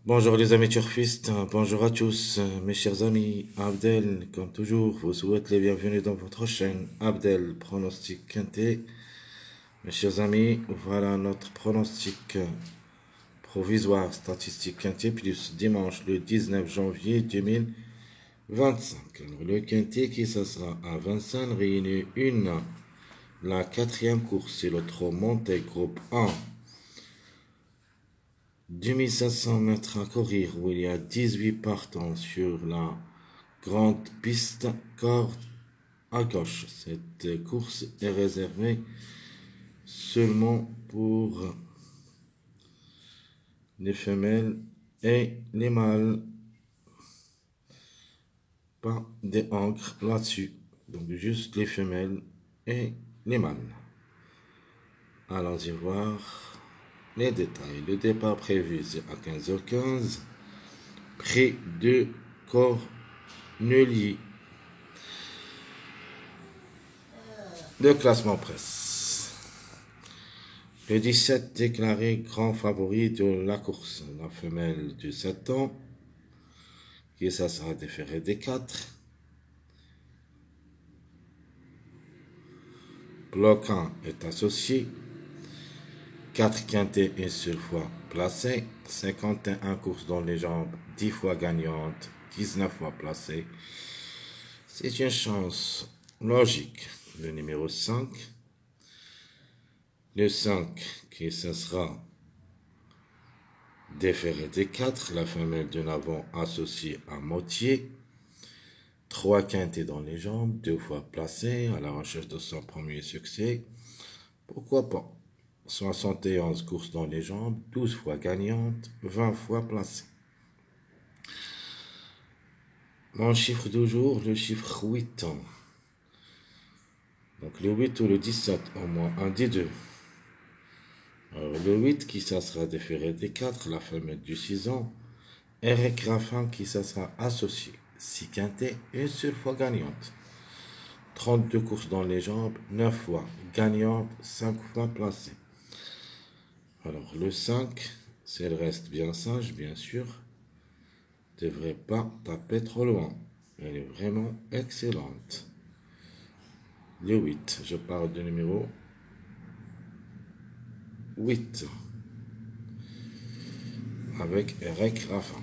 Bonjour les amis turfistes, bonjour à tous, mes chers amis. Abdel, comme toujours, vous souhaite les bienvenus dans votre chaîne Abdel Pronostic Quintet. Mes chers amis, voilà notre pronostic provisoire statistique Quintet plus dimanche le 19 janvier 2025. Alors, le Quintet qui ça sera à Vincennes réunit la quatrième course, c'est le trot monté groupe 1. 2500 mètres à courir où il y a 18 partants sur la grande piste corde à gauche. Cette course est réservée seulement pour les femelles et les mâles. Pas des encres là-dessus. Donc juste les femelles et les mâles. Allons-y voir les détails. Le départ prévu c'est à 15h15. Près de Cornelier. Le classement presse. Le 17 déclaré grand favori de la course. La femelle de 7 ans, qui ça sera déféré des 4. Bloc 1 est associé. 4 quintés une seule fois placé. 51 courses dans les jambes, 10 fois gagnantes, 19 fois placées. C'est une chance logique. Le numéro 5. Le 5 qui ça sera déféré des 4, la femelle de l'avant associée à moitié. 3 quintés dans les jambes, 2 fois placé, à la recherche de son premier succès. Pourquoi pas? 71 courses dans les jambes, 12 fois gagnante, 20 fois placée. Mon chiffre du jour, le chiffre 8. Donc le 8 ou le 17, au moins un des deux. Alors, le 8 qui ça sera déféré des 4, la femelle du 6 ans. Eric Raffin qui ça sera associé. 6 quintés, une seule fois gagnante. 32 courses dans les jambes, 9 fois gagnante, 5 fois placée. Alors le 5, si elle reste bien sage, bien sûr, devrait pas taper trop loin. Elle est vraiment excellente. Le 8, je parle du numéro 8. Avec Eric Raffin.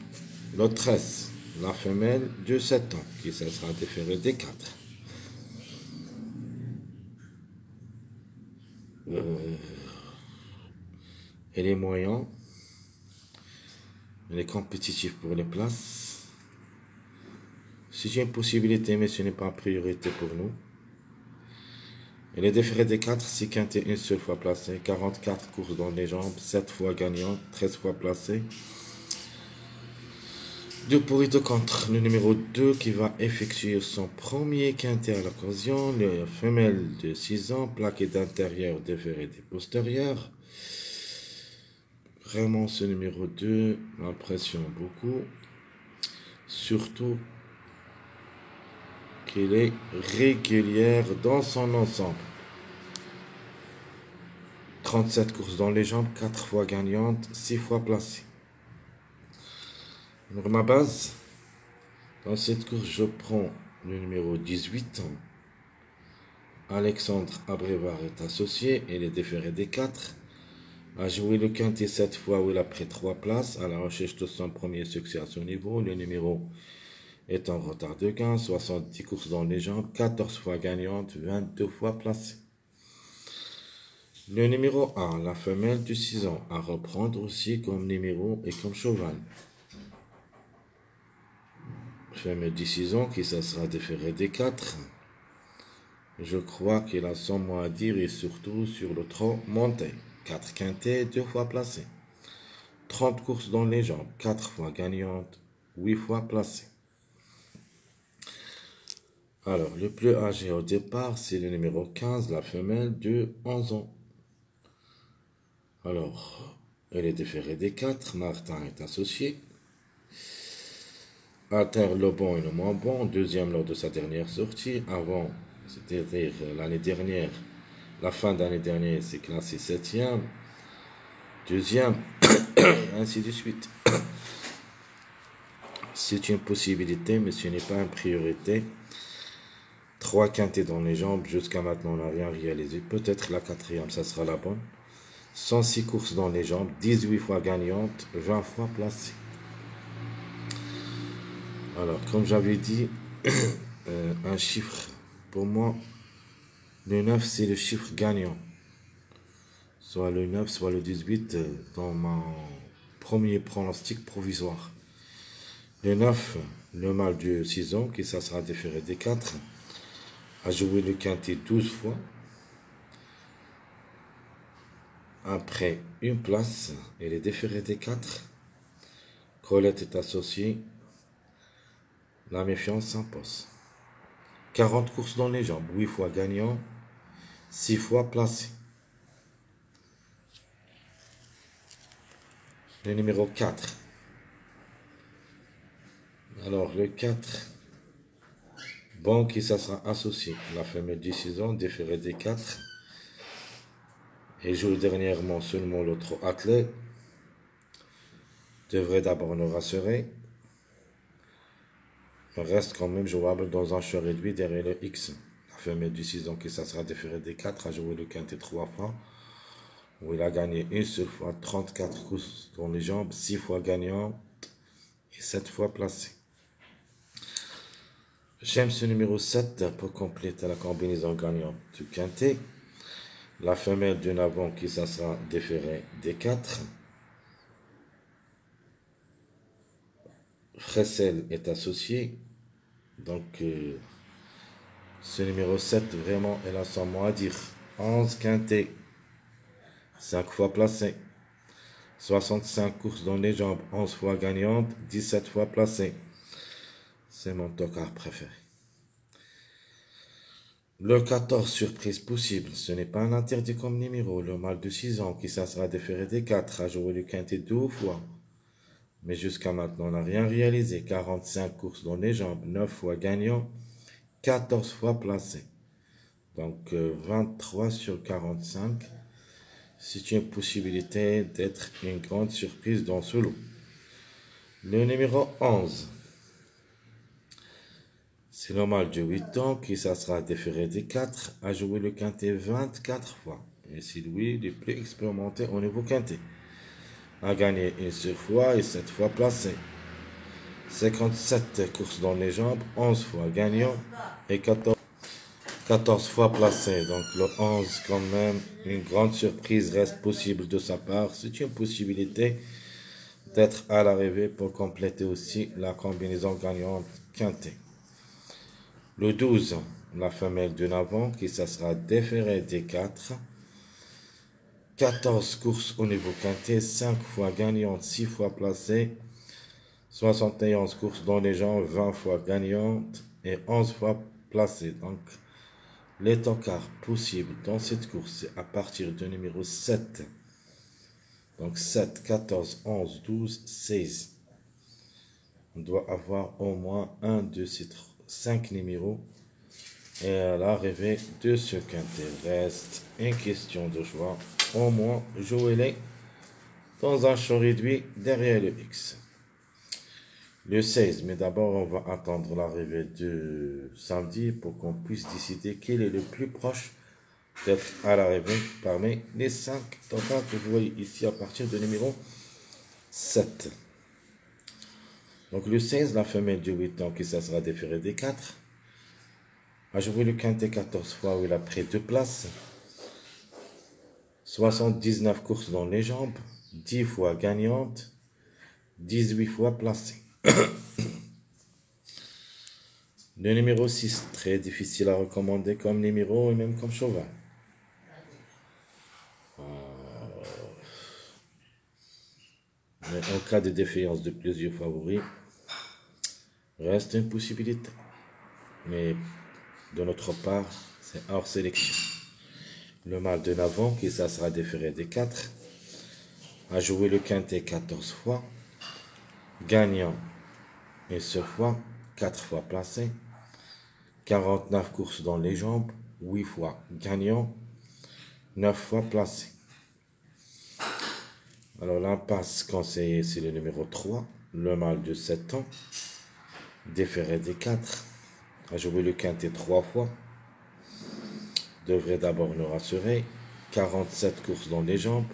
Le 13, la femelle de 7 ans, qui ça sera déférée des 4. Elle est moyen. Elle est compétitive pour les places. Si j'ai une possibilité, mais ce n'est pas une priorité pour nous. Elle est déférée des 4, 6 quintés, une seule fois placée, 44 courses dans les jambes, 7 fois gagnante, 13 fois placée. 2 pour et 2 contre. Le numéro 2 qui va effectuer son premier quintet à l'occasion, la femelle de 6 ans, plaquée d'intérieur, déférée des postérieurs. Vraiment, ce numéro 2 m'impressionne beaucoup. Surtout qu'elle est régulière dans son ensemble. 37 courses dans les jambes, 4 fois gagnante, 6 fois placée. Alors ma base, dans cette course, je prends le numéro 18. Alexandre Abrévar est associé, il est déféré des 4. A joué le quintet 7 fois où il a pris 3 places à la recherche de son premier succès à son niveau. Le numéro est en retard de gain, 70 courses dans les jambes, 14 fois gagnante, 22 fois placée. Le numéro 1, la femelle du 6 ans, à reprendre aussi comme numéro et comme cheval. Femelle du 6 ans qui ça sera déféré des 4. Je crois qu'il a son mot à dire et surtout sur le trot monté. 4 quintets, 2 fois placé. 30 courses dans les jambes, 4 fois gagnante, 8 fois placée. Alors, le plus âgé au départ, c'est le numéro 15, la femelle de 11 ans. Alors, elle est déférée des 4, Martin est associé. Alter le bon et le moins bon, deuxième lors de sa dernière sortie. Avant, c'est-à-dire l'année dernière, la fin d'année dernière, c'est classé 7e. Deuxième, ainsi de suite. C'est une possibilité, mais ce n'est pas une priorité. 3 quintés dans les jambes, jusqu'à maintenant on n'a rien réalisé. Peut-être la quatrième, ça sera la bonne. 106 courses dans les jambes, 18 fois gagnante, 20 fois placée. Alors, comme j'avais dit, un chiffre, pour moi, le 9 c'est le chiffre gagnant. Soit le 9, soit le 18 dans mon premier pronostic provisoire. Le 9, le mâle du 6 ans, qui ça sera déféré des 4, a joué le quintet 12 fois. Après une place, il est déféré des 4. Colette est associée. La méfiance s'impose. 40 courses dans les jambes, 8 fois gagnant, 6 fois placé. Le numéro 4. Alors, le 4, bon, qui ça sera associé. La femelle du 6 ans, déféré des 4. Et joue dernièrement seulement l'autre athlète. Devrait d'abord nous rassurer. On reste quand même jouable dans un choix réduit derrière le X. La femelle du 6 ans, qui ça sera déféré des 4, a joué le quintet 3 fois. Où il a gagné une seule fois, 34 courses dans les jambes, 6 fois gagnant et 7 fois placé. J'aime ce numéro 7 pour compléter la combinaison gagnante du quintet. La femelle du Navon qui ça sera déférée des 4. Fressel est associé. Donc, ce numéro 7, vraiment, elle a son mot à dire. 11 quintet, 5 fois placé. 65 courses dans les jambes, 11 fois gagnante, 17 fois placé. C'est mon tocard préféré. Le 14, surprise possible. Ce n'est pas un interdit comme numéro. Le mâle de 6 ans, qui ça sera déféré des 4, a joué le quintet 2 fois. Mais jusqu'à maintenant, on n'a rien réalisé. 45 courses dans les jambes, 9 fois gagnant, 14 fois placé. Donc, 23 sur 45. C'est une possibilité d'être une grande surprise dans ce lot. Le numéro 11. C'est le mâle de 8 ans qui ça sera déféré des 4, a joué le quintet 24 fois. Et c'est lui le plus expérimenté au niveau quintet. A gagné une seule fois et 7 fois placé. 57 courses dans les jambes, 11 fois gagnant et 14 fois placé. Donc le 11 quand même, une grande surprise reste possible de sa part. C'est une possibilité d'être à l'arrivée pour compléter aussi la combinaison gagnante quintet. Le 12, la femelle de Navon, qui ça sera déférée des 4. 14 courses au niveau quintet, 5 fois gagnante, 6 fois placée. 71 courses dans les jambes, 20 fois gagnante et 11 fois placée. Donc, les tocards possibles dans cette course, c'est à partir du numéro 7. Donc, 7, 14, 11, 12, 16. On doit avoir au moins un de ces 5 numéros. Et à l'arrivée de ce quintet, reste une question de choix. Au moins, jouez-les dans un champ réduit derrière le X. Le 16, mais d'abord, on va attendre l'arrivée de samedi pour qu'on puisse décider quel est le plus proche d'être à l'arrivée parmi les 5 totales que vous voyez ici à partir du numéro 7. Donc, le 16, la femelle de 8 ans qui ça sera déférée des 4. A joué le quintet 14 fois où il a pris 2 places. 79 courses dans les jambes, 10 fois gagnante, 18 fois placée. Le numéro 6, très difficile à recommander comme numéro et même comme cheval. Mais en cas de défaillance de plusieurs favoris, reste une possibilité. Mais de notre part, c'est hors sélection. Le mâle de Navon, qui ça sera déféré des 4, a joué le quintet 14 fois, gagnant une seule fois, 4 fois placé, 49 courses dans les jambes, 8 fois gagnant, 9 fois placé. Alors l'impasse conseillée, c'est le numéro 3, le mâle de 7 ans, déféré des 4, a joué le quintet 3 fois, devrait d'abord nous rassurer, 47 courses dans les jambes,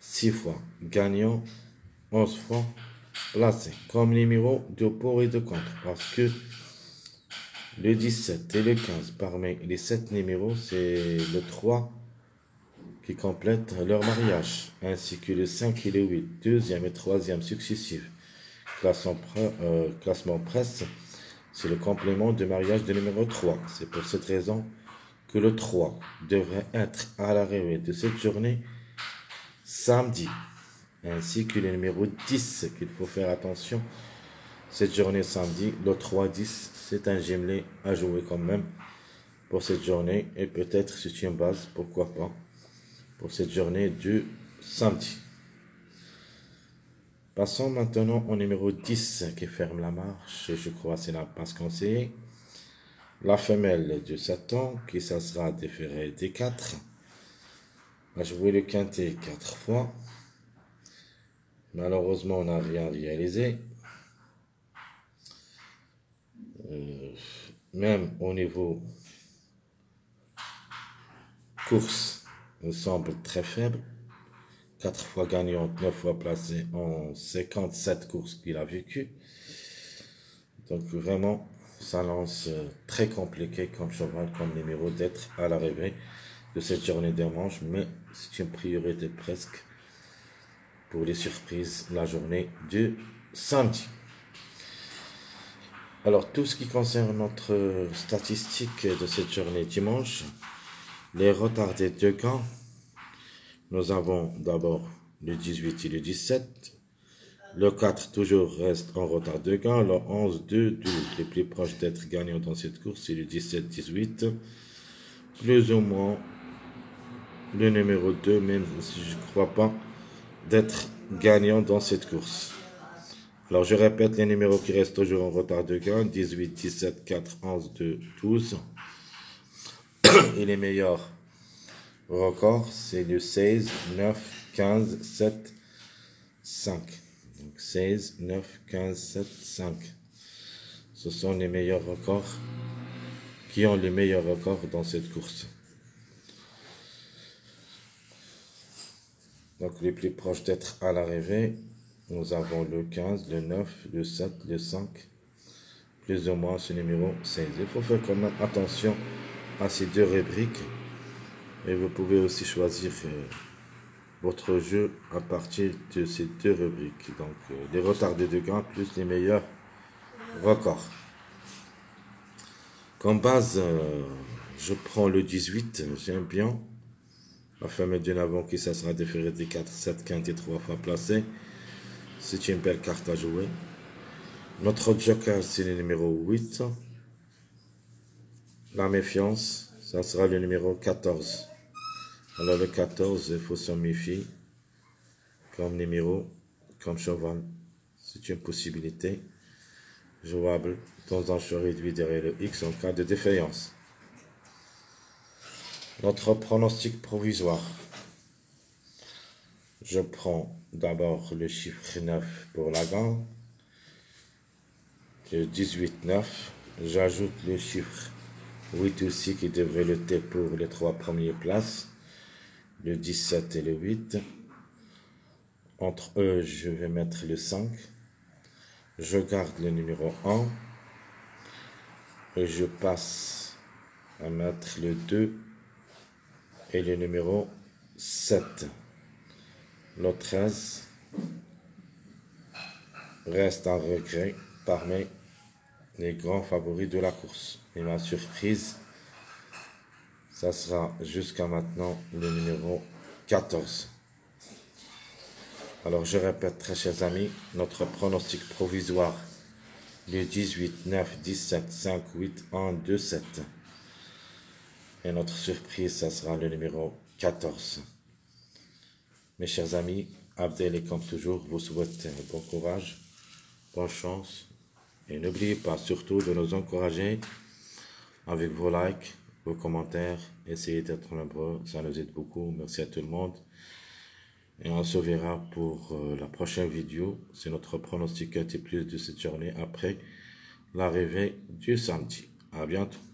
6 fois gagnant, 11 fois placé, comme numéro de pour et de contre, parce que le 17 et le 15, parmi les 7 numéros, c'est le 3 qui complètent leur mariage, ainsi que le 5 et le 8, deuxième et troisième successifs. Classement presse, c'est le complément de mariage de numéro 3. C'est pour cette raison que le 3 devrait être à l'arrivée de cette journée samedi, ainsi que le numéro 10, qu'il faut faire attention. Cette journée samedi, le 3-10, c'est un jumelé à jouer quand même pour cette journée, et peut-être c'est une base, pourquoi pas, pour cette journée du samedi. Passons maintenant au numéro 10 qui ferme la marche, je crois c'est la passe conseillée. La femelle de 7 ans qui ça sera déférée des 4, a joué le quintet 4 fois. Malheureusement, on n'a rien réalisé. Même au niveau course, il semble très faible. 4 fois gagnante, 9 fois placée en 57 courses qu'il a vécues. Donc vraiment, ça lance très compliqué comme cheval, comme numéro d'être à l'arrivée de cette journée de manche. Mais c'est une priorité presque pour les surprises la journée du samedi. Alors tout ce qui concerne notre statistique de cette journée dimanche, les retardés de camp, nous avons d'abord le 18 et le 17. Le 4 toujours reste en retard de gain. Le 11, 2, 12. Les plus proches d'être gagnants dans cette course, c'est le 17, 18. Plus ou moins le numéro 2, même si je ne crois pas d'être gagnant dans cette course. Alors je répète les numéros qui restent toujours en retard de gain. 18, 17, 4, 11, 2, 12. Et les meilleurs records, c'est le 16, 9, 15, 7, 5. Donc 16, 9, 15, 7, 5. Ce sont les meilleurs records qui ont les meilleurs records dans cette course. Donc les plus proches d'être à l'arrivée, nous avons le 15, le 9, le 7, le 5. Plus ou moins ce numéro 16. Il faut faire quand même attention à ces deux rubriques. Et vous pouvez aussi choisir votre jeu à partir de ces deux rubriques. Donc les retardés de gain plus les meilleurs records. Comme base, je prends le 18, j'aime bien. La femelle d'une avant qui ça sera déférée des 4, 7 quintes et 3 fois placée. C'est une belle carte à jouer. Notre joker, c'est le numéro 8. La méfiance, ça sera le numéro 14. Alors le 14, il faut s'en méfier. Comme numéro, comme cheval. C'est une possibilité jouable dans un choix réduit derrière le X en cas de défaillance. Notre pronostic provisoire. Je prends d'abord le chiffre 9 pour la gagne. Le 18, 9. J'ajoute le chiffre 8 aussi qui devrait lutter pour les 3 premières places. Le 17 et le 8. Entre eux, je vais mettre le 5. Je garde le numéro 1. Et je passe à mettre le 2 et le numéro 7. Le 13 reste un regret parmi les grands favoris de la course. Et ma surprise, ça sera jusqu'à maintenant le numéro 14. Alors je répète très chers amis, notre pronostic provisoire, le 18, 9, 17, 5, 8, 1, 2, 7. Et notre surprise, ça sera le numéro 14. Mes chers amis, Abdel et comme toujours vous souhaite bon courage, bonne chance. Et n'oubliez pas surtout de nous encourager avec vos likes, vos commentaires. Essayez d'être nombreux, ça nous aide beaucoup. Merci à tout le monde. Et on se verra pour la prochaine vidéo. C'est notre pronostic plus de cette journée après l'arrivée du samedi. À bientôt.